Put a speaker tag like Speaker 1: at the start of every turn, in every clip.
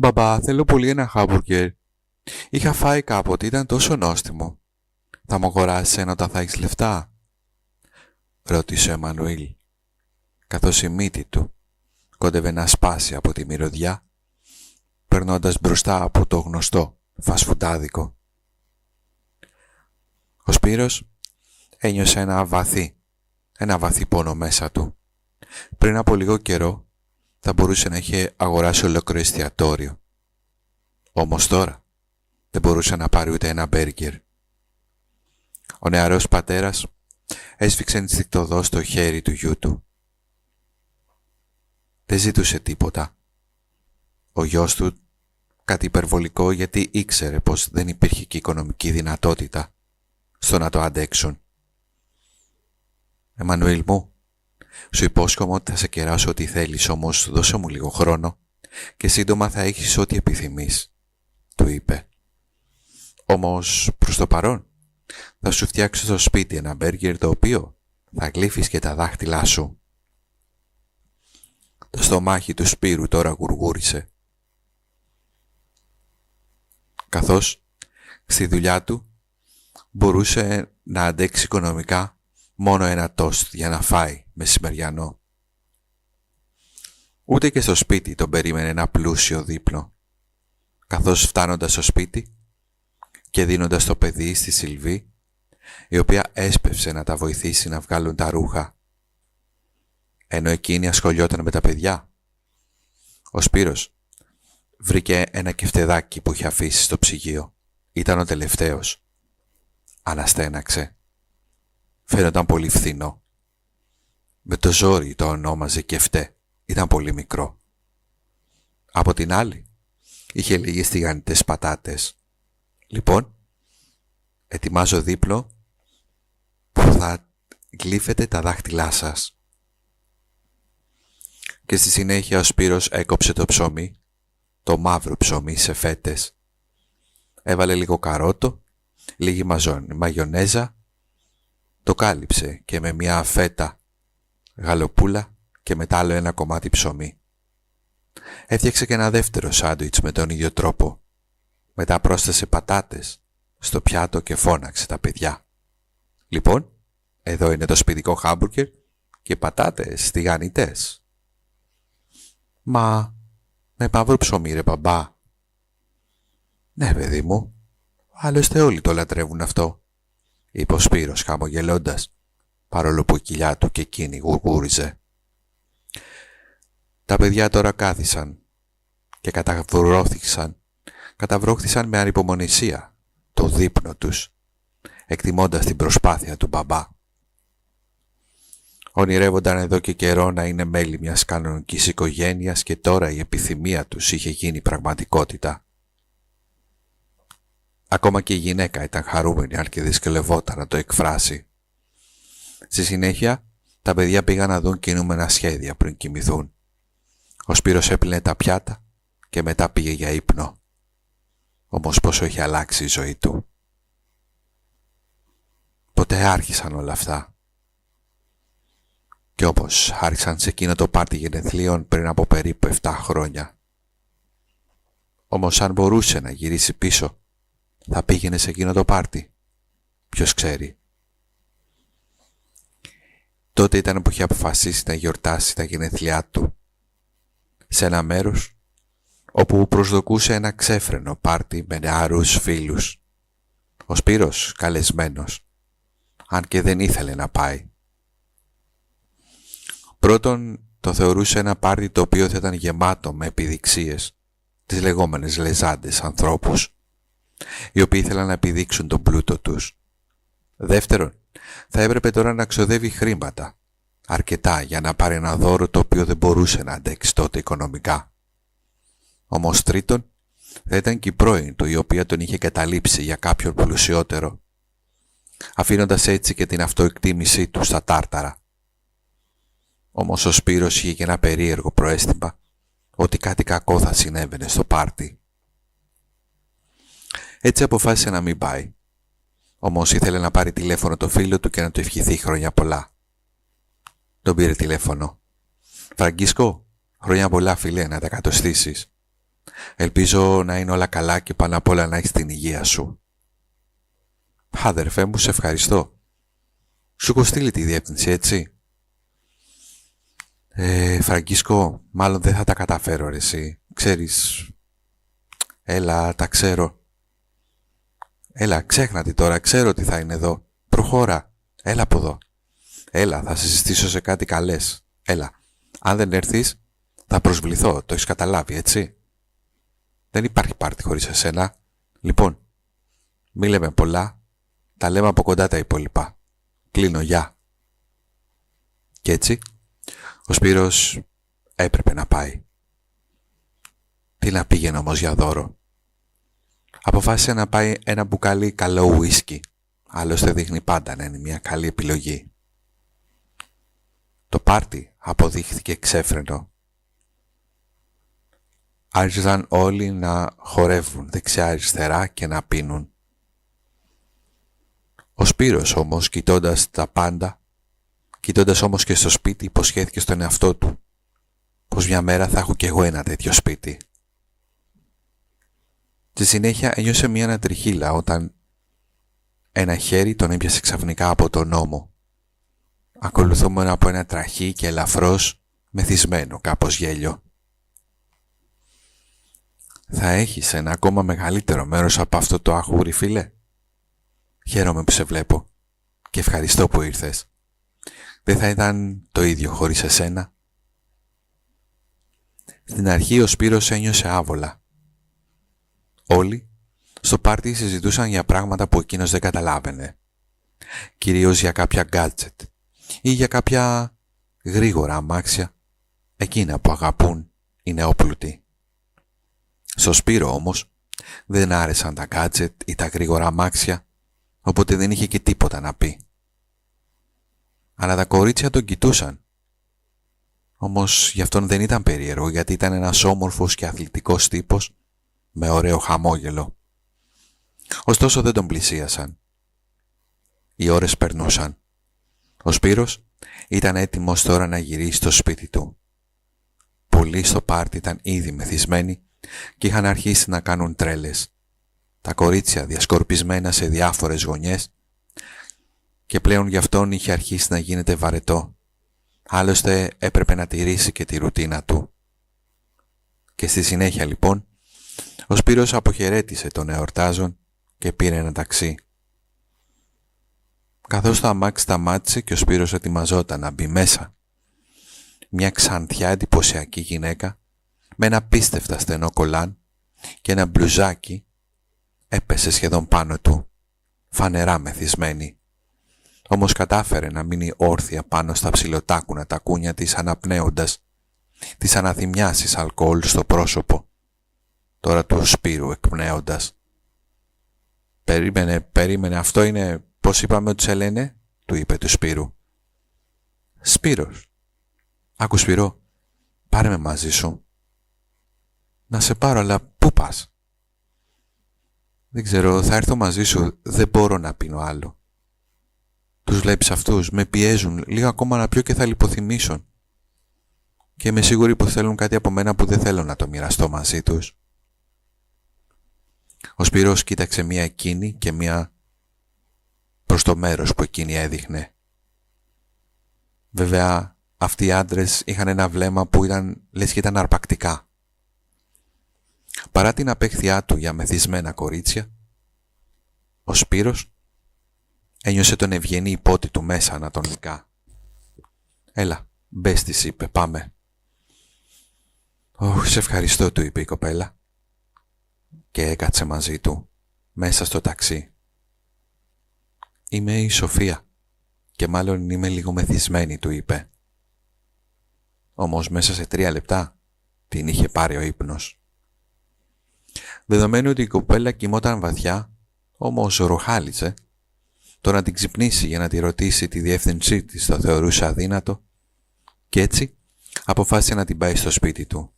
Speaker 1: Μπαμπά, θέλω πολύ ένα χάμπουργκερ. Είχα φάει κάποτε, ήταν τόσο νόστιμο. Θα μου αγοράσεις ένα όταν θα έχεις λεφτά? Ρώτησε ο Εμμανουήλ, καθώς η μύτη του κόντευε να σπάσει από τη μυρωδιά, περνώντας μπροστά από το γνωστό φασφουντάδικο. Ο Σπύρος ένιωσε ένα βαθύ πόνο μέσα του. Πριν από λίγο καιρό θα μπορούσε να είχε αγοράσει ολόκληρο εστιατόριο. Όμως τώρα δεν μπορούσε να πάρει ούτε ένα μπέργκερ. Ο νεαρός πατέρας έσφιξε ενστικτωδώς το χέρι του γιού του. Δεν ζήτουσε τίποτα. Ο γιος του κάτι υπερβολικό, γιατί ήξερε πως δεν υπήρχε και οικονομική δυνατότητα στο να το αντέξουν. «Εμμανουήλ μου, σου υπόσχομαι ότι θα σε κεράσω ό,τι θέλεις, όμως δώσε μου λίγο χρόνο και σύντομα θα έχεις ό,τι επιθυμείς», του είπε. «Όμως προς το παρόν θα σου φτιάξω στο σπίτι ένα μπέργκερ το οποίο θα γλύφεις και τα δάχτυλά σου». Το στομάχι του Σπύρου τώρα γουργούρισε, καθώς στη δουλειά του μπορούσε να αντέξει οικονομικά μόνο ένα τόστ για να φάει μεσημεριανό. Ούτε και στο σπίτι τον περίμενε ένα πλούσιο δείπνο, καθώς φτάνοντας στο σπίτι και δίνοντας το παιδί στη Σιλβή, η οποία έσπευσε να τα βοηθήσει να βγάλουν τα ρούχα, ενώ εκείνη ασχολιόταν με τα παιδιά, ο Σπύρος βρήκε ένα κεφτεδάκι που είχε αφήσει στο ψυγείο. Ήταν ο τελευταίος. Αναστέναξε. Φαίνονταν πολύ φθηνό. Με το ζόρι το ονόμαζε κεφτέ. Ήταν πολύ μικρό. Από την άλλη είχε λίγες τηγανιτές πατάτες. «Λοιπόν, ετοιμάζω δείπνο που θα γλύφετε τα δάχτυλά σας». Και στη συνέχεια ο Σπύρος έκοψε το ψωμί, το μαύρο ψωμί, σε φέτες. Έβαλε λίγο καρότο, λίγη μαγιονέζα, το κάλυψε και με μια φέτα γαλοπούλα και μετά άλλο ένα κομμάτι ψωμί. Έφτιαξε και ένα δεύτερο σάντουιτς με τον ίδιο τρόπο. Μετά πρόσθεσε πατάτες στο πιάτο και φώναξε τα παιδιά. «Λοιπόν, εδώ είναι το σπιτικό χάμπουργκερ και πατάτες τηγανιτές». «Μα με μαύρο ψωμί, ρε μπαμπά». «Ναι, παιδί μου, άλλωστε όλοι το λατρεύουν αυτό», είπε ο Σπύρος χαμογελώντας, παρόλο που η κοιλιά του και εκείνη γουργούριζε. Τα παιδιά τώρα κάθισαν και καταβρόχθησαν με ανυπομονησία το δείπνο τους, εκτιμώντας την προσπάθεια του μπαμπά. Ονειρεύονταν εδώ και καιρό να είναι μέλη μιας κανονικής οικογένειας και τώρα η επιθυμία τους είχε γίνει πραγματικότητα. Ακόμα και η γυναίκα ήταν χαρούμενη, αν και δυσκολευόταν να το εκφράσει. Στη συνέχεια τα παιδιά πήγαν να δουν κινούμενα σχέδια πριν κοιμηθούν. Ο Σπύρος έπλυνε τα πιάτα και μετά πήγε για ύπνο. Όμως πόσο είχε αλλάξει η ζωή του. Ποτέ άρχισαν όλα αυτά. Κι όπως άρχισαν σε εκείνο το πάρτι γενεθλίων πριν από περίπου 7 χρόνια. Όμως αν μπορούσε να γυρίσει πίσω, θα πήγαινε σε εκείνο το πάρτι. Ποιος ξέρει. Τότε ήταν που είχε αποφασίσει να γιορτάσει τα γενέθλιά του σε ένα μέρος όπου προσδοκούσε ένα ξέφρενο πάρτι με νεαρούς φίλους. Ο Σπύρος καλεσμένος, αν και δεν ήθελε να πάει. Πρώτον, το θεωρούσε ένα πάρτι το οποίο θα ήταν γεμάτο με επιδειξίες, τις λεγόμενες λεζάντες ανθρώπους, οι οποίοι ήθελαν να επιδείξουν τον πλούτο τους. Δεύτερον, θα έπρεπε τώρα να ξοδεύει χρήματα, αρκετά για να πάρει ένα δώρο το οποίο δεν μπορούσε να αντέξει τότε οικονομικά. Όμως τρίτον, θα ήταν και η πρώην του, η οποία τον είχε καταλήψει για κάποιον πλουσιότερο, αφήνοντας έτσι και την αυτοεκτίμησή του στα τάρταρα. Όμως ο Σπύρος είχε και ένα περίεργο προαίσθημα ότι κάτι κακό θα συνέβαινε στο πάρτι. Έτσι αποφάσισε να μην πάει. Όμως ήθελε να πάρει τηλέφωνο το φίλο του και να του ευχηθεί χρόνια πολλά. Τον πήρε τηλέφωνο. «Φραγκίσκο, χρόνια πολλά φίλε, να τα κατοστήσεις. Ελπίζω να είναι όλα καλά και πάνω απ' όλα να έχεις την υγεία σου. Αδερφέ μου, σε ευχαριστώ. Σου έχω στείλει τη διεύθυνση, έτσι? Φραγκίσκο, μάλλον δεν θα τα καταφέρω ρε εσύ. Ξέρεις, έλα, τα ξέρω. Έλα, ξέχνατε τώρα, ξέρω τι θα είναι εδώ. Προχώρα, έλα από εδώ. Έλα, θα σε συστήσω σε κάτι καλές. Έλα, αν δεν έρθεις, θα προσβληθώ, το έχεις καταλάβει, έτσι? Δεν υπάρχει πάρτι χωρίς εσένα. Λοιπόν, μη λέμε πολλά, τα λέμε από κοντά τα υπόλοιπα. Κλείνω, γεια. Κι έτσι, ο Σπύρος έπρεπε να πάει. Τι να πήγαινε όμως για δώρο. Αποφάσισε να πάει ένα μπουκάλι καλό ουίσκι. Άλλωστε δείχνει πάντα να είναι μια καλή επιλογή. Το πάρτι αποδείχθηκε ξέφρενο. Άρχισαν όλοι να χορεύουν δεξιά-αριστερά και να πίνουν. Ο Σπύρος όμως, κοιτώντας τα πάντα, κοιτώντας όμως και στο σπίτι, υποσχέθηκε στον εαυτό του πως μια μέρα θα έχω κι εγώ ένα τέτοιο σπίτι. Στη συνέχεια ένιωσε μια ανατριχύλα όταν ένα χέρι τον έπιασε ξαφνικά από τον ώμο, ακολουθούμενο από ένα τραχή και ελαφρώς μεθυσμένο κάπως γέλιο. «Θα έχεις ένα ακόμα μεγαλύτερο μέρος από αυτό το αχούρι, φίλε. Χαίρομαι που σε βλέπω και ευχαριστώ που ήρθες. Δεν θα ήταν το ίδιο χωρίς εσένα». Στην αρχή ο Σπύρος ένιωσε άβολα. Όλοι στο πάρτι συζητούσαν για πράγματα που εκείνος δεν καταλάβαινε. Κυρίως για κάποια γκάτζετ ή για κάποια γρήγορα αμάξια, εκείνα που αγαπούν οι νεόπλουτοι. Στο Σπύρο όμως δεν άρεσαν τα γκάτζετ ή τα γρήγορα αμάξια, οπότε δεν είχε και τίποτα να πει. Αλλά τα κορίτσια τον κοιτούσαν. Όμως γι' αυτόν δεν ήταν περίεργο, γιατί ήταν ένας όμορφος και αθλητικός τύπος με ωραίο χαμόγελο. Ωστόσο δεν τον πλησίασαν. Οι ώρες περνούσαν. Ο Σπύρος ήταν έτοιμος τώρα να γυρίσει στο σπίτι του. Πολλοί στο πάρτι ήταν ήδη μεθυσμένοι και είχαν αρχίσει να κάνουν τρέλες. Τα κορίτσια διασκορπισμένα σε διάφορες γωνιές, και πλέον γι' αυτόν είχε αρχίσει να γίνεται βαρετό. Άλλωστε έπρεπε να τηρήσει και τη ρουτίνα του. Και στη συνέχεια λοιπόν ο Σπύρος αποχαιρέτησε τον εορτάζον και πήρε ένα ταξί. Καθώς το αμάξι σταμάτησε και ο Σπύρος ετοιμαζόταν να μπει μέσα, μια ξανθιά εντυπωσιακή γυναίκα με ένα πίστευτα στενό κολάν και ένα μπλουζάκι έπεσε σχεδόν πάνω του, φανερά μεθυσμένη. Όμως κατάφερε να μείνει όρθια πάνω στα ψιλοτάκουνα τα κούνια της, αναπνέοντας τις αναθυμιάσεις αλκοόλ στο πρόσωπο, τώρα του Σπύρου εκπνέοντας. Περίμενε, αυτό είναι, πώς είπαμε ότι σε λένε?» του είπε του Σπύρου. «Σπύρος. Άκου Σπύρο, πάρε με μαζί σου». «Να σε πάρω, αλλά πού πας?» «Δεν ξέρω, θα έρθω μαζί σου, δεν μπορώ να πίνω άλλο. Τους βλέπεις αυτούς, με πιέζουν, λίγο ακόμα να πιω και θα λιποθυμήσουν. Και είμαι σίγουρη που θέλουν κάτι από μένα που δεν θέλω να το μοιραστώ μαζί τους». Ο Σπύρος κοίταξε μία εκείνη και μία προς το μέρος που εκείνη έδειχνε. Βέβαια, αυτοί οι άντρες είχαν ένα βλέμμα που ήταν λες και ήταν αρπακτικά. Παρά την απέχθειά του για μεθυσμένα κορίτσια, ο Σπύρος ένιωσε τον ευγενή υπότη του μέσα ανατολικά. «Έλα, μπες», της είπε, «πάμε». «Ωχ, σε ευχαριστώ», του είπε η κοπέλα και έκατσε μαζί του μέσα στο ταξί. «Είμαι η Σοφία και μάλλον είμαι λίγο μεθυσμένη», του είπε. Όμως μέσα σε 3 λεπτά την είχε πάρει ο ύπνος. Δεδομένου ότι η κοπέλα κοιμόταν βαθιά, όμως ροχάλιζε, το να την ξυπνήσει για να τη ρωτήσει τη διεύθυνσή της το θεωρούσε αδύνατο, και έτσι αποφάσισε να την πάει στο σπίτι του.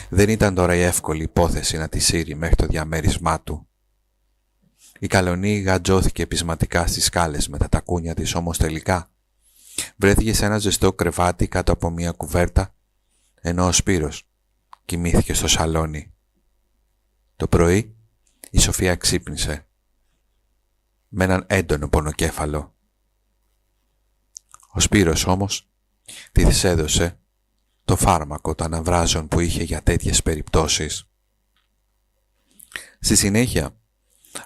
Speaker 1: Δεν ήταν τώρα η εύκολη υπόθεση να τη σύρει μέχρι το διαμέρισμά του. Η καλονή γατζώθηκε πεισματικά στις σκάλες με τα τακούνια της, όμως τελικά βρέθηκε σε ένα ζεστό κρεβάτι κάτω από μια κουβέρτα, ενώ ο Σπύρος κοιμήθηκε στο σαλόνι. Το πρωί η Σοφία ξύπνησε με έναν έντονο πονοκέφαλο. Ο Σπύρος όμως της έδωσε το φάρμακο των αναβράζων που είχε για τέτοιες περιπτώσεις. Στη συνέχεια,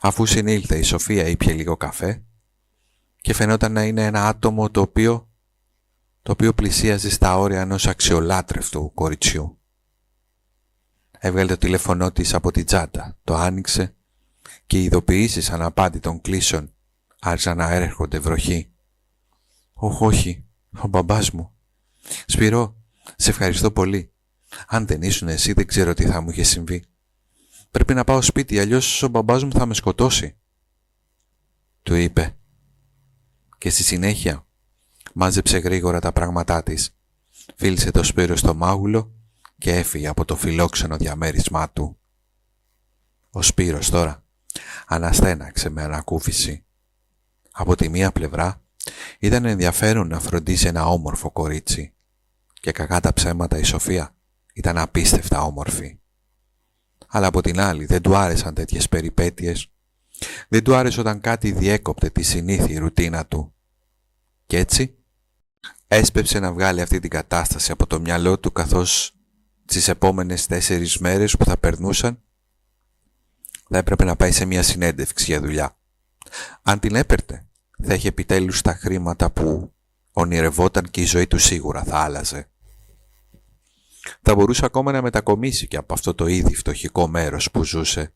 Speaker 1: αφού συνήλθε, η Σοφία ήπιε λίγο καφέ και φαινόταν να είναι ένα άτομο το οποίο πλησίαζε στα όρια ενός αξιολάτρευτου κοριτσιού. Έβγαλε το τηλέφωνό της από την τσάντα, το άνοιξε και οι ειδοποιήσεις αναπάντητων κλήσεων άρχισαν να έρχονται βροχή. Όχι, ο μπαμπάς μου. Σπυρό, σε ευχαριστώ πολύ. Αν δεν ήσουν εσύ δεν ξέρω τι θα μου είχε συμβεί. Πρέπει να πάω σπίτι, αλλιώς ο μπαμπάς μου θα με σκοτώσει, του είπε. Και στη συνέχεια μάζεψε γρήγορα τα πράγματά της, φίλησε το Σπύρο στο μάγουλο και έφυγε από το φιλόξενο διαμέρισμά του. Ο Σπύρος τώρα αναστέναξε με ανακούφιση. Από τη μία πλευρά ήταν ενδιαφέρον να φροντίσει ένα όμορφο κορίτσι και κακά τα ψέματα η Σοφία ήταν απίστευτα όμορφη. Αλλά από την άλλη δεν του άρεσαν τέτοιες περιπέτειες. Δεν του άρεσε όταν κάτι διέκοπτε τη συνήθη ρουτίνα του. Κι έτσι έσπεψε να βγάλει αυτή την κατάσταση από το μυαλό του, καθώς τις επόμενες 4 μέρες που θα περνούσαν θα έπρεπε να πάει σε μια συνέντευξη για δουλειά. Αν την έπαιρνε, θα είχε επιτέλους τα χρήματα που ονειρευόταν και η ζωή του σίγουρα θα άλλαζε. Θα μπορούσε ακόμα να μετακομίσει και από αυτό το ήδη φτωχικό μέρος που ζούσε,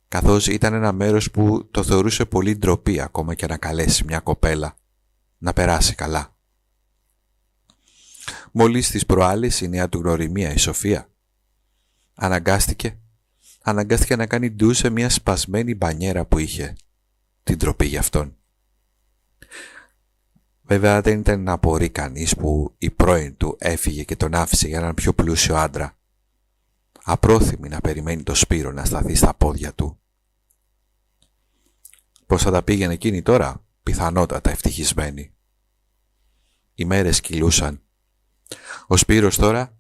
Speaker 1: καθώς ήταν ένα μέρος που το θεωρούσε πολύ ντροπή ακόμα και να καλέσει μια κοπέλα να περάσει καλά. Μόλις τις προάλλες η νέα του γνωριμία, η Σοφία, αναγκάστηκε να κάνει ντου σε μια σπασμένη μπανιέρα που είχε. Την ντροπή γι' αυτόν. Βέβαια δεν ήταν να απορεί κανείς που η πρώην του έφυγε και τον άφησε για έναν πιο πλούσιο άντρα, απρόθυμη να περιμένει το Σπύρο να σταθεί στα πόδια του. Πώς θα τα πήγαινε εκείνη τώρα? Πιθανότατα ευτυχισμένη. Οι μέρες κυλούσαν. Ο Σπύρος τώρα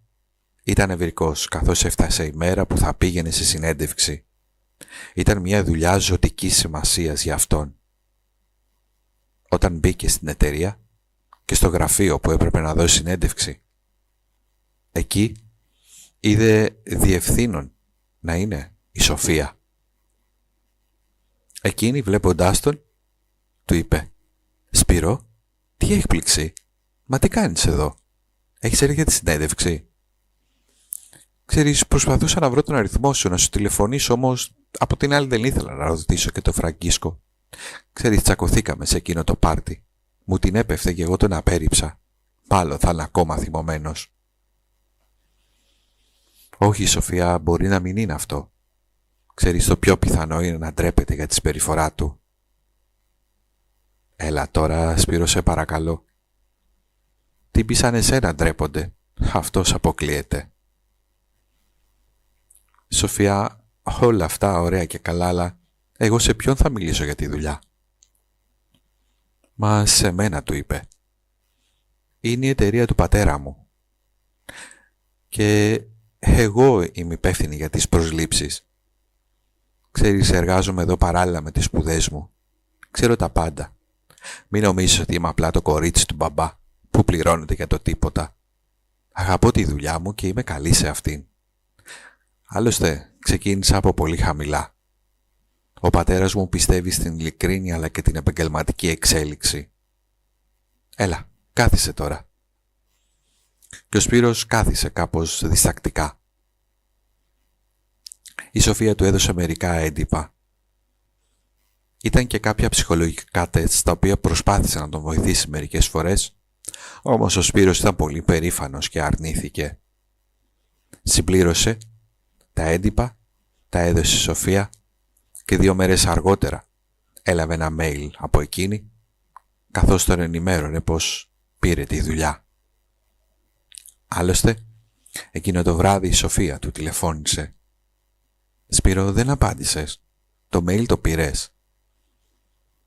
Speaker 1: ήταν ευηρικός, καθώς έφτασε η μέρα που θα πήγαινε σε συνέντευξη. Ήταν μια δουλειά ζωτικής σημασίας για αυτόν. Όταν μπήκε στην εταιρεία και στο γραφείο που έπρεπε να δώσει συνέντευξη, εκεί είδε διευθύνων να είναι η Σοφία. Εκείνη, βλέποντάς τον, του είπε: «Σπύρο, τι έκπληξη! Μα τι κάνεις εδώ? Έχεις έρθει για τη συνέντευξη?» «Ξέρεις, προσπαθούσα να βρω τον αριθμό σου, να σου τηλεφωνήσω, όμως από την άλλη δεν ήθελα να ρωτήσω και το Φραγκίσκο. Ξέρεις, τσακωθήκαμε σε εκείνο το πάρτι. Μου την έπεφτε και εγώ τον απέρριψα. Μάλλον θα είναι ακόμα θυμωμένος». «Όχι, Σοφία, μπορεί να μην είναι αυτό. Ξέρεις, το πιο πιθανό είναι να ντρέπεται για τη συμπεριφορά του». «Έλα τώρα, Σπύρο, σε παρακαλώ. Τι πει σαν εσένα ντρέπονται? Αυτός αποκλείεται». «Σοφία, όλα αυτά ωραία και καλά, αλλά εγώ σε ποιον θα μιλήσω για τη δουλειά?» «Μα σε μένα», του είπε. «Είναι η εταιρεία του πατέρα μου και εγώ είμαι υπεύθυνη για τις προσλήψεις. Ξέρεις, εργάζομαι εδώ παράλληλα με τις σπουδές μου. Ξέρω τα πάντα. Μην νομίζεις ότι είμαι απλά το κορίτσι του μπαμπά που πληρώνεται για το τίποτα. Αγαπώ τη δουλειά μου και είμαι καλή σε αυτήν. Άλλωστε, ξεκίνησα από πολύ χαμηλά. Ο πατέρας μου πιστεύει στην ειλικρίνεια αλλά και την επαγγελματική εξέλιξη. Έλα, κάθισε τώρα». Και ο Σπύρος κάθισε κάπως διστακτικά. Η Σοφία του έδωσε μερικά έντυπα. Ήταν και κάποια ψυχολογικά τεστ τα οποία προσπάθησε να τον βοηθήσει μερικές φορές, όμως ο Σπύρος ήταν πολύ περήφανος και αρνήθηκε. Συμπλήρωσε τα έντυπα, τα έδωσε στη Σοφία και 2 μέρες αργότερα έλαβε ένα mail από εκείνη, καθώς τον ενημέρωνε πως πήρε τη δουλειά. Άλλωστε, εκείνο το βράδυ η Σοφία του τηλεφώνησε. «Σπύρο, δεν απάντησες. Το mail το πήρες?»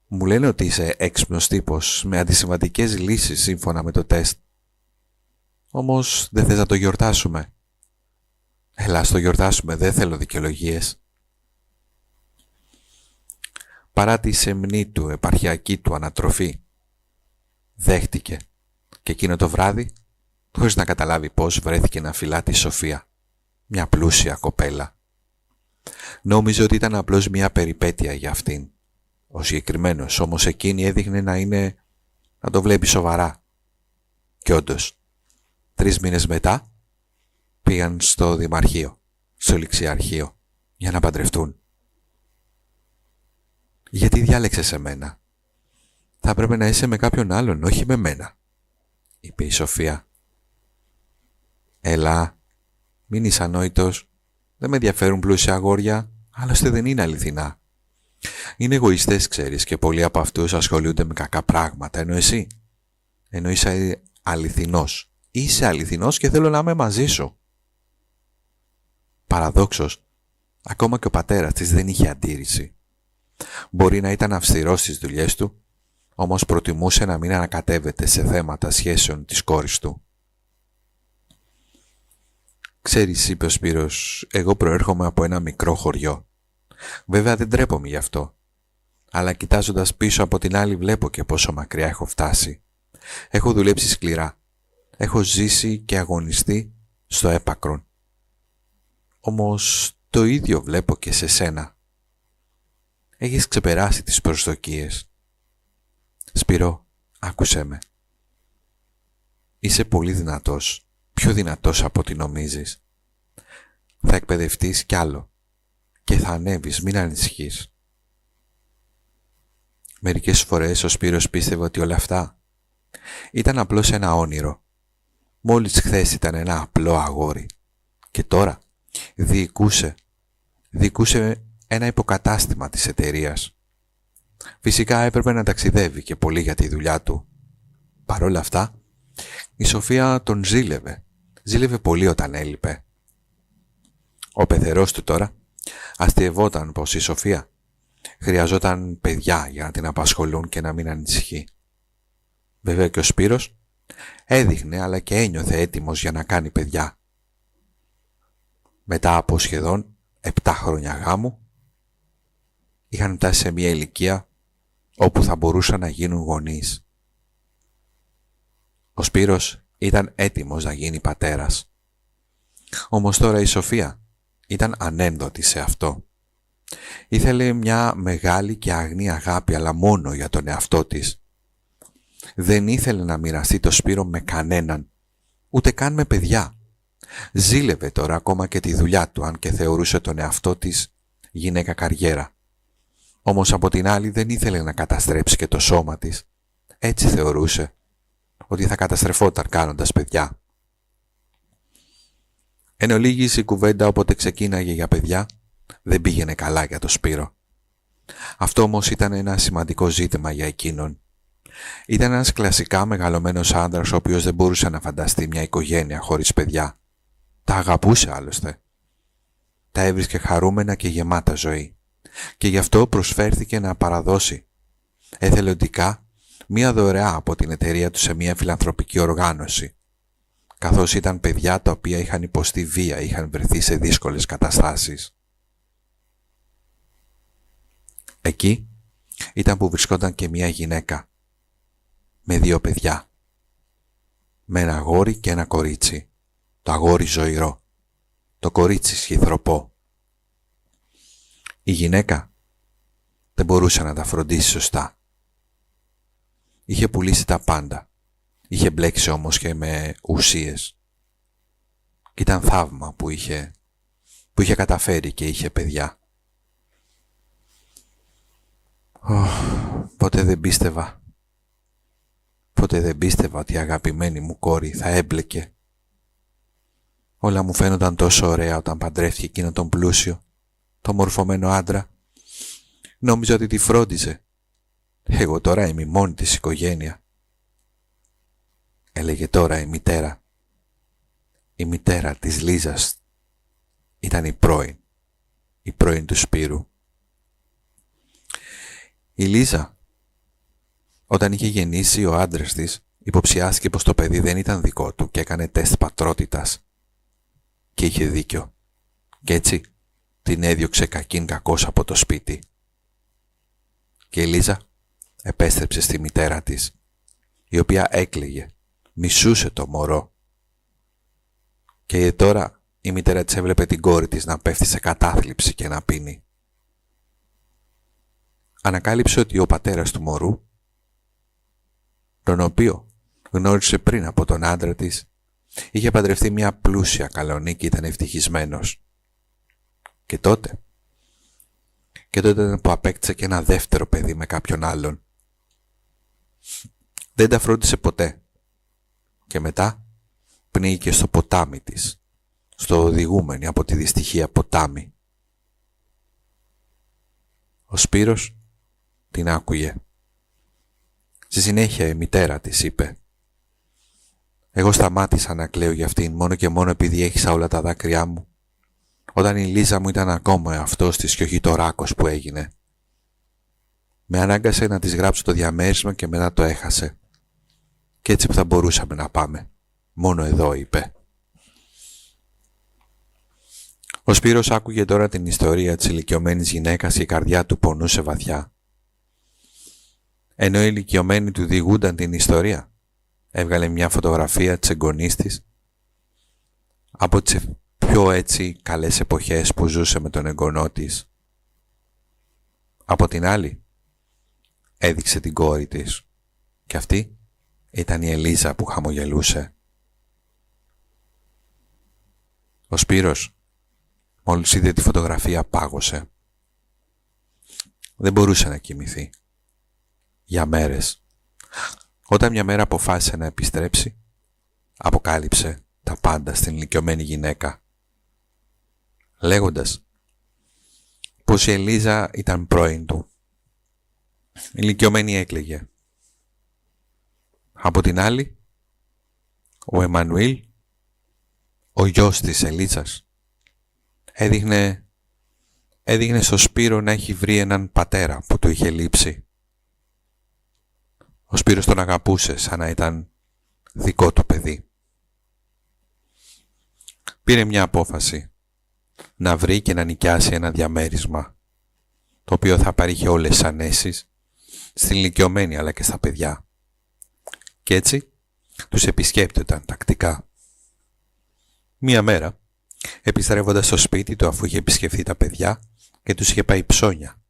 Speaker 1: «Μου λένε ότι είσαι έξυπνος τύπος με αντισυμβατικές λύσεις σύμφωνα με το τεστ. Όμως δεν θες να το γιορτάσουμε?» Έλα, στο γιορτάσουμε, δεν θέλω δικαιολογίες. Παρά τη σεμνή του, επαρχιακή του ανατροφή, δέχτηκε και εκείνο το βράδυ, χωρίς να καταλάβει πώς, βρέθηκε να φυλά τη Σοφία, μια πλούσια κοπέλα. Νόμιζε ότι ήταν απλώς μια περιπέτεια για αυτήν. Ο συγκεκριμένος όμως εκείνη έδειχνε να το βλέπει σοβαρά. Και όντως, 3 μήνες μετά πήγαν στο δημαρχείο, στο ληξιαρχείο, για να παντρευτούν. «Γιατί διάλεξες εμένα? Θα πρέπει να είσαι με κάποιον άλλον, όχι με μένα», είπε η Σοφία. «Έλα, μην είσαι ανόητος. Δεν με ενδιαφέρουν πλούσια αγόρια, άλλωστε δεν είναι αληθινά. Είναι εγωιστές, ξέρεις, και πολλοί από αυτούς ασχολούνται με κακά πράγματα, ενώ είσαι αληθινός. Είσαι αληθινός και θέλω να είμαι μαζί σου». Παραδόξως, ακόμα και ο πατέρας της δεν είχε αντίρρηση. Μπορεί να ήταν αυστηρός στις δουλειές του, όμως προτιμούσε να μην ανακατεύεται σε θέματα σχέσεων της κόρης του. «Ξέρεις», είπε ο Σπύρος, «εγώ προέρχομαι από ένα μικρό χωριό. Βέβαια δεν ντρέπομαι γι' αυτό. Αλλά κοιτάζοντας πίσω από την άλλη βλέπω και πόσο μακριά έχω φτάσει. Έχω δουλέψει σκληρά. Έχω ζήσει και αγωνιστεί στο έπακρον. Όμως το ίδιο βλέπω και σε σένα. Έχεις ξεπεράσει τις προσδοκίες. Σπύρο, άκουσέ με. Είσαι πολύ δυνατός, πιο δυνατός από ό,τι νομίζεις. Θα εκπαιδευτείς κι άλλο και θα ανέβεις, μην ανησυχείς». Μερικές φορές ο Σπύρος πίστευε ότι όλα αυτά ήταν απλώς ένα όνειρο. Μόλις χθες ήταν ένα απλό αγόρι και τώρα διοικούσε ένα υποκατάστημα της εταιρείας. Φυσικά έπρεπε να ταξιδεύει και πολύ για τη δουλειά του. Παρ' όλα αυτά, η Σοφία τον ζήλευε πολύ όταν έλειπε. Ο πεθερός του τώρα αστειευόταν πως η Σοφία χρειαζόταν παιδιά για να την απασχολούν και να μην ανησυχεί. Βέβαια και ο Σπύρος έδειχνε αλλά και ένιωθε έτοιμος για να κάνει παιδιά. Μετά από σχεδόν 7 χρόνια γάμου, είχαν φτάσει σε μια ηλικία όπου θα μπορούσαν να γίνουν γονείς. Ο Σπύρος ήταν έτοιμος να γίνει πατέρας. Όμως τώρα η Σοφία ήταν ανένδοτη σε αυτό. Ήθελε μια μεγάλη και αγνή αγάπη, αλλά μόνο για τον εαυτό της. Δεν ήθελε να μοιραστεί το Σπύρο με κανέναν, ούτε καν με παιδιά. Ζήλευε τώρα ακόμα και τη δουλειά του, αν και θεωρούσε τον εαυτό της γυναίκα καριέρα. Όμως από την άλλη δεν ήθελε να καταστρέψει και το σώμα της. Έτσι θεωρούσε ότι θα καταστρεφόταν κάνοντας παιδιά. Εν ολίγης η κουβέντα όποτε ξεκίναγε για παιδιά δεν πήγαινε καλά για το Σπύρο. Αυτό όμως ήταν ένα σημαντικό ζήτημα για εκείνον. Ήταν ένας κλασικά μεγαλωμένος άντρας ο οποίος δεν μπορούσε να φανταστεί μια οικογένεια χωρίς παιδιά. Τα αγαπούσε άλλωστε. Τα έβρισκε χαρούμενα και γεμάτα ζωή. Και γι' αυτό προσφέρθηκε να παραδώσει εθελοντικά μία δωρεά από την εταιρεία του σε μία φιλανθρωπική οργάνωση, καθώς ήταν παιδιά τα οποία είχαν υποστεί βία, είχαν βρεθεί σε δύσκολες καταστάσεις. Εκεί ήταν που βρισκόταν και μία γυναίκα με 2 παιδιά, με ένα αγόρι και ένα κορίτσι. Το αγόρι ζωηρό, το κορίτσι σχηθροπό. Η γυναίκα δεν μπορούσε να τα φροντίσει σωστά. Είχε πουλήσει τα πάντα. Είχε μπλέξει όμως και με ουσίες. Και ήταν θαύμα που είχε καταφέρει και είχε παιδιά. Ποτέ δεν πίστευα ότι η αγαπημένη μου κόρη θα έμπλεκε. Όλα μου φαίνονταν τόσο ωραία όταν παντρεύτηκε εκείνο τον πλούσιο, το μορφωμένο άντρα. Νόμιζα ότι τη φρόντιζε. Εγώ τώρα είμαι η μόνη της οικογένεια. Έλεγε τώρα η μητέρα. Η μητέρα της Λίζας ήταν η πρώην του Σπύρου. Η Λίζα, όταν είχε γεννήσει ο άντρας της, υποψιάστηκε πως το παιδί δεν ήταν δικό του και έκανε τεστ πατρότητας. Και είχε δίκιο. Κι έτσι την έδιωξε κακήν κακός από το σπίτι. Και η Λίζα επέστρεψε στη μητέρα της, η οποία έκλαιγε, μισούσε το μωρό. Και τώρα η μητέρα της έβλεπε την κόρη της να πέφτει σε κατάθλιψη και να πίνει. Ανακάλυψε ότι ο πατέρας του μωρού, τον οποίο γνώρισε πριν από τον άντρα της, είχε παντρευτεί μια πλούσια καλονή και ήταν ευτυχισμένος. Και τότε ήταν που απέκτησε και ένα δεύτερο παιδί με κάποιον άλλον. Δεν τα φρόντισε ποτέ και μετά πνίγηκε στο ποτάμι της, στο οδηγούμενη από τη δυστυχία ποτάμι. Ο Σπύρος την άκουγε. Στη συνέχεια η μητέρα της είπε: «Εγώ σταμάτησα να κλαίω για αυτήν μόνο και μόνο επειδή έχισα όλα τα δάκρυά μου, όταν η Λίζα μου ήταν ακόμα εαυτός της και όχι το ράκος που έγινε. Με ανάγκασε να της γράψω το διαμέρισμα και μετά το έχασε. Κι έτσι που θα μπορούσαμε να πάμε. Μόνο εδώ», είπε. Ο Σπύρος άκουγε τώρα την ιστορία της ηλικιωμένης γυναίκας και η καρδιά του πονούσε βαθιά. Ενώ οι ηλικιωμένοι του διηγούνταν την ιστορία, έβγαλε μια φωτογραφία της εγγονής της από τις πιο έτσι καλές εποχές που ζούσε με τον εγγονό της. Από την άλλη έδειξε την κόρη της και αυτή ήταν η Ελίζα που χαμογελούσε. Ο Σπύρος μόλις είδε τη φωτογραφία πάγωσε. Δεν μπορούσε να κοιμηθεί για μέρες. Όταν μια μέρα αποφάσισε να επιστρέψει, αποκάλυψε τα πάντα στην ηλικιωμένη γυναίκα, λέγοντας πως η Ελίζα ήταν πρώην του. Η ηλικιωμένη έκλαιγε. Από την άλλη, ο Εμμανουήλ, ο γιος της Ελίζας, έδειχνε στο Σπύρο να έχει βρει έναν πατέρα που του είχε λείψει. Ο Σπύρος τον αγαπούσε σαν να ήταν δικό του παιδί. Πήρε μια απόφαση να βρει και να νοικιάσει ένα διαμέρισμα, το οποίο θα παρήχε όλες τις ανέσεις στην ηλικιωμένη αλλά και στα παιδιά. Κι έτσι τους επισκέπτονταν τακτικά. Μία μέρα, επιστρέφοντας στο σπίτι του αφού είχε επισκεφθεί τα παιδιά και τους είχε πάει ψώνια,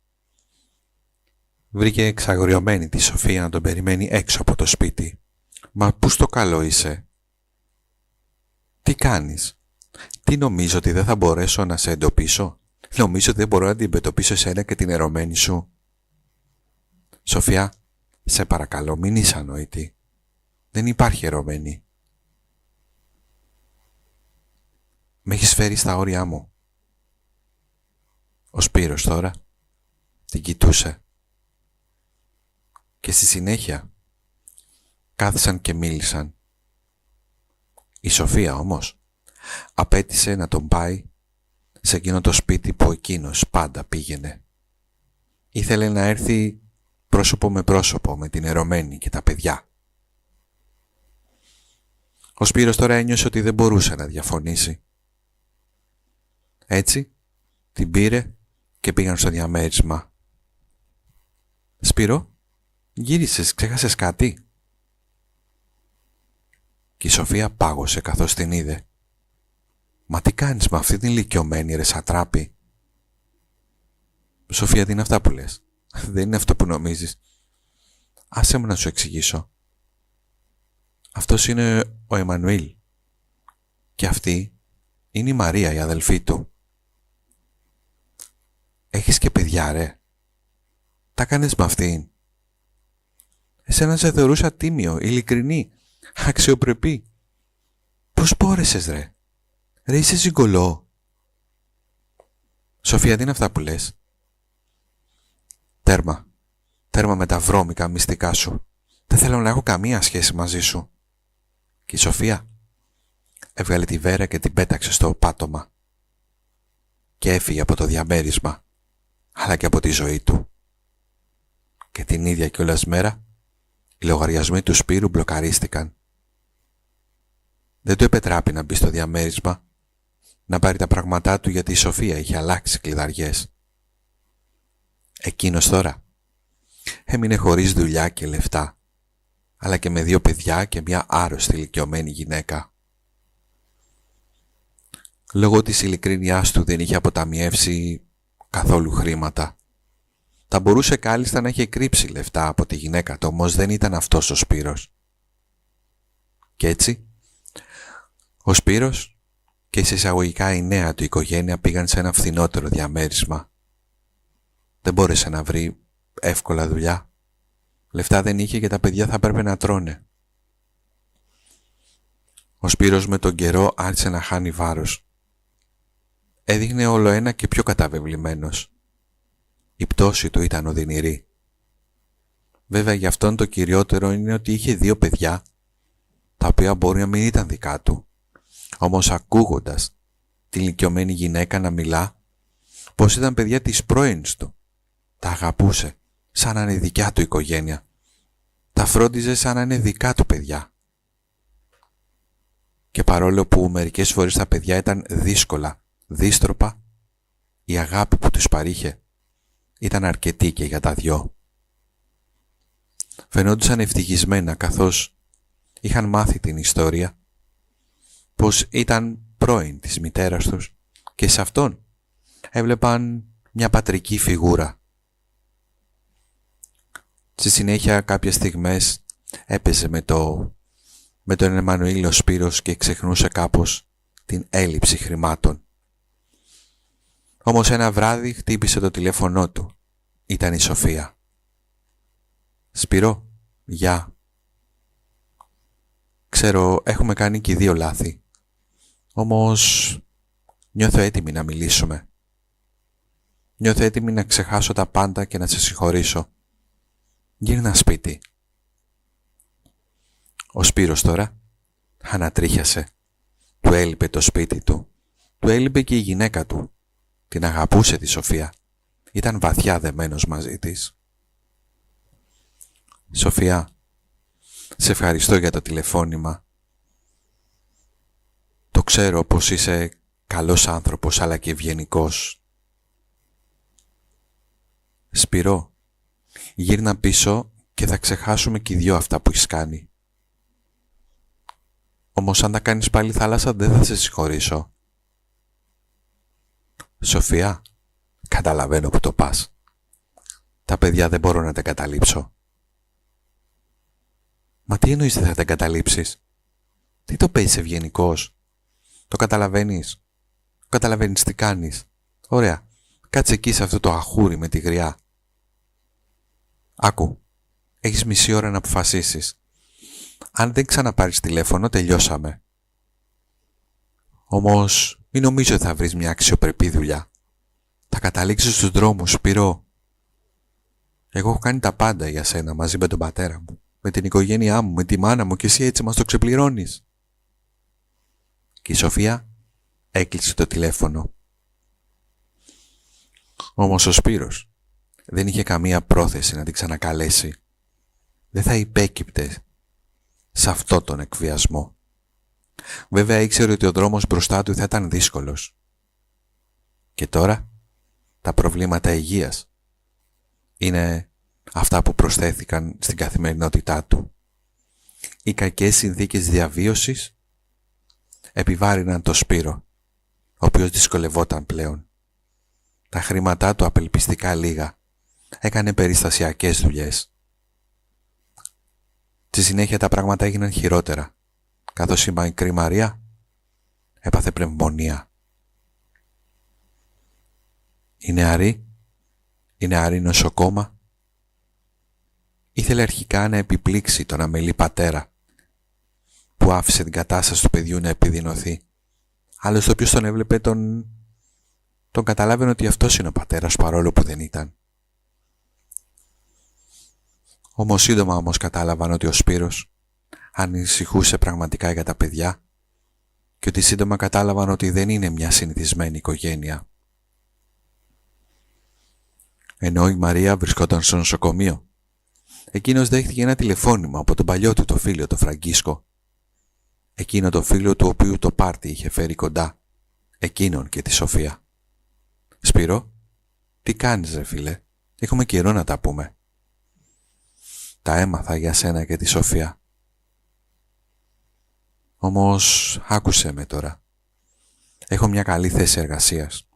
Speaker 1: βρήκε εξαγριωμένη τη Σοφία να τον περιμένει έξω από το σπίτι. «Μα πού στο καλό είσαι? Τι κάνεις? Τι νομίζω ότι δεν θα μπορέσω να σε εντοπίσω? Νομίζω ότι δεν μπορώ να αντιμετωπίσω εσένα και την ερωμένη σου? Σοφία, σε παρακαλώ μην είσαι ανόητη. Δεν υπάρχει ερωμένη. Με έχεις φέρει στα όρια μου». Ο Σπύρος τώρα την κοιτούσε και στη συνέχεια κάθισαν και μίλησαν. Η Σοφία όμως απέτησε να τον πάει σε εκείνο το σπίτι που εκείνος πάντα πήγαινε. Ήθελε να έρθει πρόσωπο με πρόσωπο με την ερωμένη και τα παιδιά. Ο Σπύρος τώρα ένιωσε ότι δεν μπορούσε να διαφωνήσει. Έτσι την πήρε και πήγαν στο διαμέρισμα. «Σπύρο, γύρισες, ξέχασες κάτι?» Και η Σοφία πάγωσε καθώς την είδε. «Μα τι κάνεις με αυτή την ηλικιωμένη ρε σατράπη?» «Σοφία, τι είναι αυτά που λες? Δεν είναι αυτό που νομίζεις. Άσε μου να σου εξηγήσω. Αυτός είναι ο Εμμανουήλ και αυτή είναι η Μαρία, η αδελφή του. Έχεις και παιδιά ρε? Τα κάνεις με αυτήν? Εσένα σε θεωρούσα τίμιο, ειλικρινή, αξιοπρεπή. Πώς μπόρεσες ρε? Ρε είσαι ζυγκολό. Σοφία, τι είναι αυτά που λες? Τέρμα με τα βρώμικα μυστικά σου. Δεν θέλω να έχω καμία σχέση μαζί σου». Και η Σοφία έβγαλε τη βέρα και την πέταξε στο πάτωμα και έφυγε από το διαμέρισμα αλλά και από τη ζωή του. Και την ίδια κιόλας μέρα οι λογαριασμοί του Σπύρου μπλοκαρίστηκαν. Δεν του επετράπη να μπει στο διαμέρισμα, να πάρει τα πράγματά του γιατί η Σοφία είχε αλλάξει κλειδαριές. Εκείνος τώρα έμεινε χωρίς δουλειά και λεφτά, αλλά και με 2 παιδιά και μια άρρωστη ηλικιωμένη γυναίκα. Λόγω της ειλικρίνειάς του δεν είχε αποταμιεύσει καθόλου χρήματα. Θα μπορούσε κάλλιστα να είχε κρύψει λεφτά από τη γυναίκα του, όμως δεν ήταν αυτός ο Σπύρος. Κι έτσι, ο Σπύρος και σε εισαγωγικά η νέα του οικογένεια πήγαν σε ένα φθηνότερο διαμέρισμα. Δεν μπόρεσε να βρει εύκολα δουλειά. Λεφτά δεν είχε και τα παιδιά θα έπρεπε να τρώνε. Ο Σπύρος με τον καιρό άρχισε να χάνει βάρος. Έδειχνε όλο ένα και πιο καταβεβλημένος. Η πτώση του ήταν οδυνηρή. Βέβαια για αυτόν το κυριότερο είναι ότι είχε 2 παιδιά, τα οποία μπορεί να μην ήταν δικά του. Όμως ακούγοντας την ηλικιωμένη γυναίκα να μιλά πως ήταν παιδιά της πρώην του, τα αγαπούσε σαν να είναι δικιά του οικογένεια. Τα φρόντιζε σαν να είναι δικά του παιδιά. Και παρόλο που μερικές φορές τα παιδιά ήταν δύσκολα, δύστροπα, η αγάπη που τους παρήχε ήταν αρκετή και για τα 2. Φαινόντουσαν ευτυχισμένα καθώς είχαν μάθει την ιστορία πως ήταν πρώην της μητέρας τους και σε αυτόν έβλεπαν μια πατρική φιγούρα. Στη συνέχεια κάποιες στιγμές έπαιζε με τον Εμμανουήλ ο Σπύρος και ξεχνούσε κάπως την έλλειψη χρημάτων. Όμως ένα βράδυ χτύπησε το τηλέφωνό του. Ήταν η Σοφία. «Σπύρο, γεια. Ξέρω, έχουμε κάνει και 2 λάθη. Όμως νιώθω έτοιμη να μιλήσουμε. Νιώθω έτοιμη να ξεχάσω τα πάντα και να σε συγχωρήσω. Γύρνα σπίτι». Ο Σπύρος τώρα ανατρίχιασε. Του έλειπε το σπίτι του. Του έλειπε και η γυναίκα του. Την αγαπούσε τη Σοφία. Ήταν βαθιά δεμένος μαζί της. «Σοφία, σε ευχαριστώ για το τηλεφώνημα. Το ξέρω πως είσαι καλός άνθρωπος αλλά και ευγενικός. Σπυρό, γύρνα πίσω και θα ξεχάσουμε και οι 2 αυτά που έχεις κάνει. Όμως αν τα κάνεις πάλι θάλασσα δεν θα σε συγχωρήσω». «Σοφία, καταλαβαίνω που το πας. Τα παιδιά δεν μπορώ να τα εγκαταλείψω». «Μα τι εννοείς δεν θα τα εγκαταλείψεις? Τι το παίζεις ευγενικός? Το καταλαβαίνεις? Καταλαβαίνεις τι κάνεις? Ωραία, κάτσε εκεί σε αυτό το αχούρι με τη γριά. Άκου, έχεις μισή ώρα να αποφασίσεις. Αν δεν ξαναπάρεις τηλέφωνο τελειώσαμε. Όμως μην νομίζω ότι θα βρεις μια αξιοπρεπή δουλειά. Θα καταλήξεις στους δρόμους, Σπυρό. Εγώ έχω κάνει τα πάντα για σένα μαζί με τον πατέρα μου, με την οικογένειά μου, με τη μάνα μου και εσύ έτσι μας το ξεπληρώνεις». Και η Σοφία έκλεισε το τηλέφωνο. Όμως ο Σπύρος δεν είχε καμία πρόθεση να την ξανακαλέσει. Δεν θα υπέκυπτε σε αυτό τον εκβιασμό. Βέβαια ήξερε ότι ο δρόμος μπροστά του θα ήταν δύσκολος. Και τώρα τα προβλήματα υγείας είναι αυτά που προσθέθηκαν στην καθημερινότητά του. Οι κακές συνθήκες διαβίωσης επιβάρυναν το Σπύρο, ο οποίος δυσκολευόταν πλέον. Τα χρήματά του απελπιστικά λίγα. Έκανε περιστασιακές δουλειές. Στη συνέχεια τα πράγματα έγιναν χειρότερα, καθώς η μικρή Μαρία έπαθε πνευμονία. Η νεαρή νοσοκόμα ήθελε αρχικά να επιπλήξει τον αμελή πατέρα που άφησε την κατάσταση του παιδιού να επιδεινωθεί. Άλλωστε όποιος τον έβλεπε τον καταλάβαινε ότι αυτός είναι ο πατέρας παρόλο που δεν ήταν. Όμως σύντομα κατάλαβαν ότι ο Σπύρος ανησυχούσε πραγματικά για τα παιδιά και ότι σύντομα κατάλαβαν ότι δεν είναι μια συνηθισμένη οικογένεια. Ενώ η Μαρία βρισκόταν στο νοσοκομείο, εκείνος δέχτηκε ένα τηλεφώνημα από τον παλιό του το φίλο, τον Φραγκίσκο. Εκείνο το φίλο του οποίου το πάρτι είχε φέρει κοντά, εκείνον και τη Σοφία. «Σπύρο, τι κάνεις ρε φίλε, έχουμε καιρό να τα πούμε». «Τα έμαθα για σένα και τη Σοφία. Όμως άκουσέ με τώρα. Έχω μια καλή θέση εργασίας.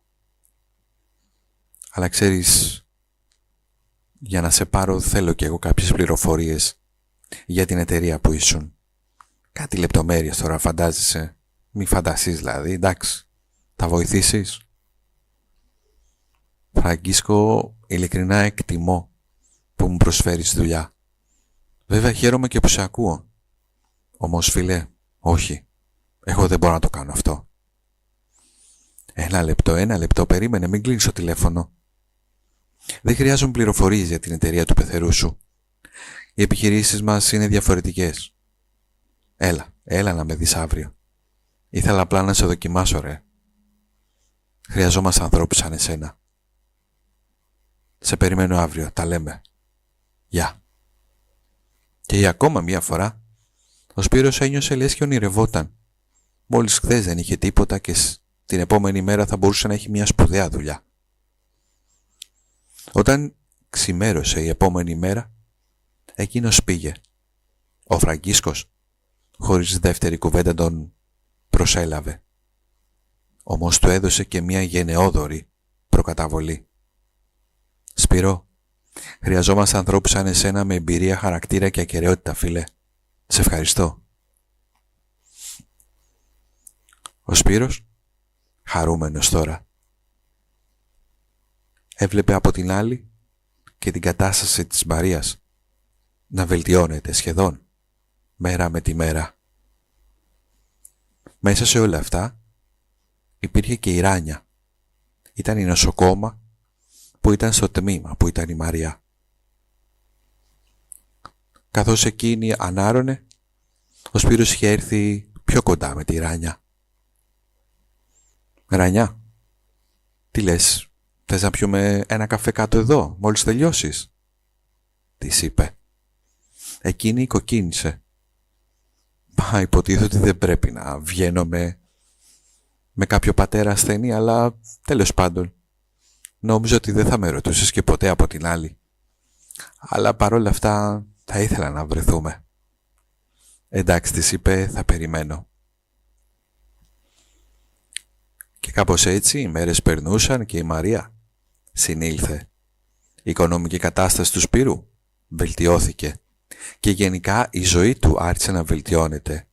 Speaker 1: Αλλά ξέρεις, για να σε πάρω θέλω κι εγώ κάποιες πληροφορίες για την εταιρεία που ήσουν. Κάτι λεπτομέρειες τώρα φαντάζεσαι. Μη φαντασείς δηλαδή, εντάξει. Θα βοηθήσεις?» «Φραγκίσκο, ειλικρινά εκτιμώ που μου προσφέρεις δουλειά. Βέβαια χαίρομαι και που σε ακούω. Όμως φίλε, όχι. Εγώ δεν μπορώ να το κάνω αυτό». Ένα λεπτό, περίμενε, μην κλείνεις το τηλέφωνο. Δεν χρειάζομαι πληροφορίες για την εταιρεία του πεθερού σου. Οι επιχειρήσεις μας είναι διαφορετικές. Έλα να με δεις αύριο. Ήθελα απλά να σε δοκιμάσω ρε. Χρειαζόμαστε ανθρώπους σαν εσένα. Σε περιμένω αύριο, τα λέμε. Γεια. Και για ακόμα μία φορά, ο Σπύρος ένιωσε λες και ονειρευόταν. Μόλις χθες δεν είχε τίποτα και την επόμενη μέρα θα μπορούσε να έχει μια σπουδαία δουλειά. Όταν ξημέρωσε η επόμενη μέρα, εκείνος πήγε. Ο Φραγκίσκος, χωρίς δεύτερη κουβέντα, τον προσέλαβε. Όμως του έδωσε και μια γενναιόδορη προκαταβολή. «Σπύρο, χρειαζόμαστε ανθρώπους σαν εσένα με εμπειρία, χαρακτήρα και ακεραιότητα, φίλε. Σε ευχαριστώ». Ο Σπύρος, χαρούμενος τώρα, έβλεπε από την άλλη και την κατάσταση της Μαρίας να βελτιώνεται σχεδόν μέρα με τη μέρα. Μέσα σε όλα αυτά υπήρχε και η Ράνια. Ήταν η νοσοκόμα που ήταν στο τμήμα που ήταν η Μαρία. Καθώς εκείνη ανάρωνε, ο Σπύρος είχε έρθει πιο κοντά με τη Ράνια. «Ρανιά, τι λες, θες να πιούμε ένα καφέ κάτω εδώ, μόλις τελειώσεις?» της είπε. Εκείνη κοκκίνησε. «Μα υποτίθεται ότι δεν πρέπει να βγαίνω με κάποιο πατέρα ασθενή, αλλά τέλος πάντων, νόμιζα ότι δεν θα με ρωτούσες και ποτέ από την άλλη. Αλλά παρόλα αυτά θα ήθελα να βρεθούμε». «Εντάξει», της είπε, «θα περιμένω». Και κάπως έτσι οι μέρες περνούσαν και η Μαρία συνήλθε. Η οικονομική κατάσταση του Σπύρου βελτιώθηκε και γενικά η ζωή του άρχισε να βελτιώνεται.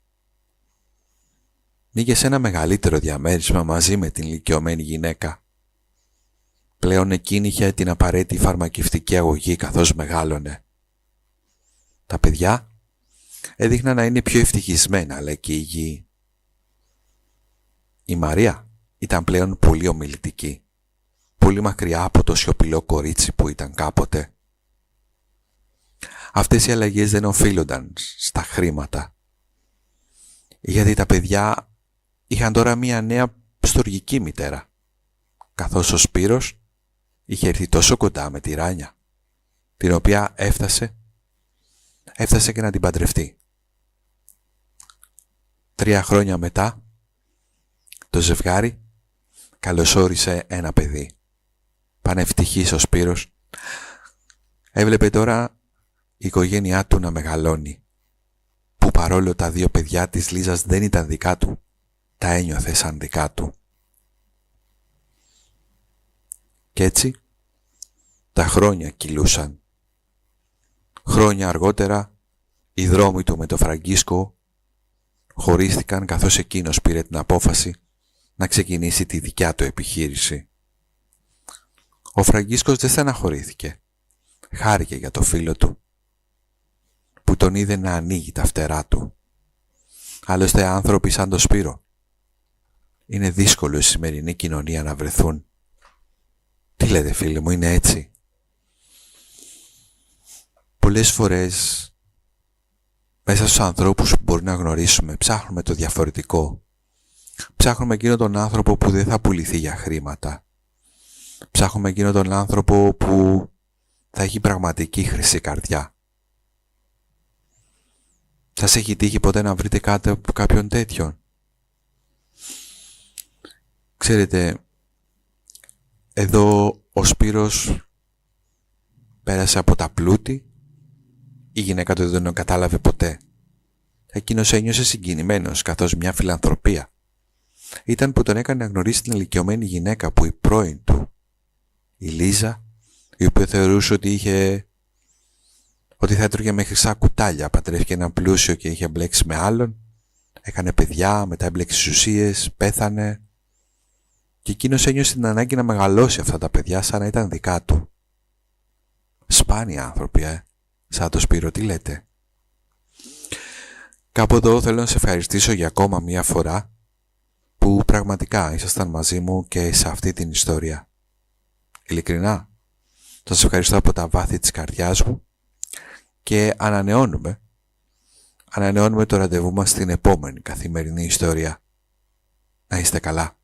Speaker 1: Μήκε σε ένα μεγαλύτερο διαμέρισμα μαζί με την ηλικιωμένη γυναίκα. Πλέον εκείνη είχε την απαραίτητη φαρμακευτική αγωγή καθώς μεγάλωνε. Τα παιδιά έδειχναν να είναι πιο ευτυχισμένα αλλά και υγιή. Η Μαρία ήταν πλέον πολύ ομιλητική, πολύ μακριά από το σιωπηλό κορίτσι που ήταν κάποτε. Αυτές οι αλλαγές δεν οφείλονταν στα χρήματα, γιατί τα παιδιά είχαν τώρα μία νέα στοργική μητέρα, καθώς ο Σπύρος είχε έρθει τόσο κοντά με τη Ράνια, την οποία έφτασε και να την παντρευτεί. 3 χρόνια μετά, το ζευγάρι καλωσόρισε ένα παιδί. Πανευτυχής ο Σπύρος έβλεπε τώρα η οικογένειά του να μεγαλώνει, που παρόλο τα 2 παιδιά της Λίζας δεν ήταν δικά του, τα ένιωθε σαν δικά του. Κι έτσι τα χρόνια κυλούσαν. Χρόνια αργότερα οι δρόμοι του με το Φραγκίσκο χωρίστηκαν, καθώς εκείνος πήρε την απόφαση να ξεκινήσει τη δικιά του επιχείρηση. Ο Φραγκίσκος δεν στεναχωρήθηκε. Χάρηκε για το φίλο του, που τον είδε να ανοίγει τα φτερά του. Άλλωστε άνθρωποι σαν το Σπύρο είναι δύσκολο η σημερινή κοινωνία να βρεθούν. Τι λέτε φίλε μου, είναι έτσι? Πολλές φορές μέσα στους ανθρώπους που μπορεί να γνωρίσουμε ψάχνουμε το διαφορετικό. Ψάχνουμε εκείνον τον άνθρωπο που δεν θα πουληθεί για χρήματα. Ψάχνουμε εκείνον τον άνθρωπο που θα έχει πραγματική χρυσή καρδιά. Σας έχει τύχει ποτέ να βρείτε κάποιον τέτοιον? Ξέρετε, εδώ ο Σπύρος πέρασε από τα πλούτη, η γυναίκα του δεν τον κατάλαβε ποτέ. Εκείνος ένιωσε συγκινημένος, καθώς μια φιλανθρωπία ήταν που τον έκανε να γνωρίσει την ηλικιωμένη γυναίκα που η πρώην του, η Λίζα, η οποία θεωρούσε ότι θα έτρωγε με χρυσά κουτάλια, παντρεύτηκε έναν πλούσιο και είχε μπλέξει με άλλον, έκανε παιδιά, μετά έμπλεξε στις ουσίες, πέθανε και εκείνος ένιωσε την ανάγκη να μεγαλώσει αυτά τα παιδιά σαν να ήταν δικά του. Σπάνιοι άνθρωποι, σαν το Σπύρο, τι λέτε? Κάπου εδώ θέλω να σε ευχαριστήσω για ακόμα μία φορά που πραγματικά ήσασταν μαζί μου και σε αυτή την ιστορία. Ειλικρινά, σας ευχαριστώ από τα βάθη της καρδιάς μου και ανανεώνουμε το ραντεβού μας στην επόμενη καθημερινή ιστορία. Να είστε καλά.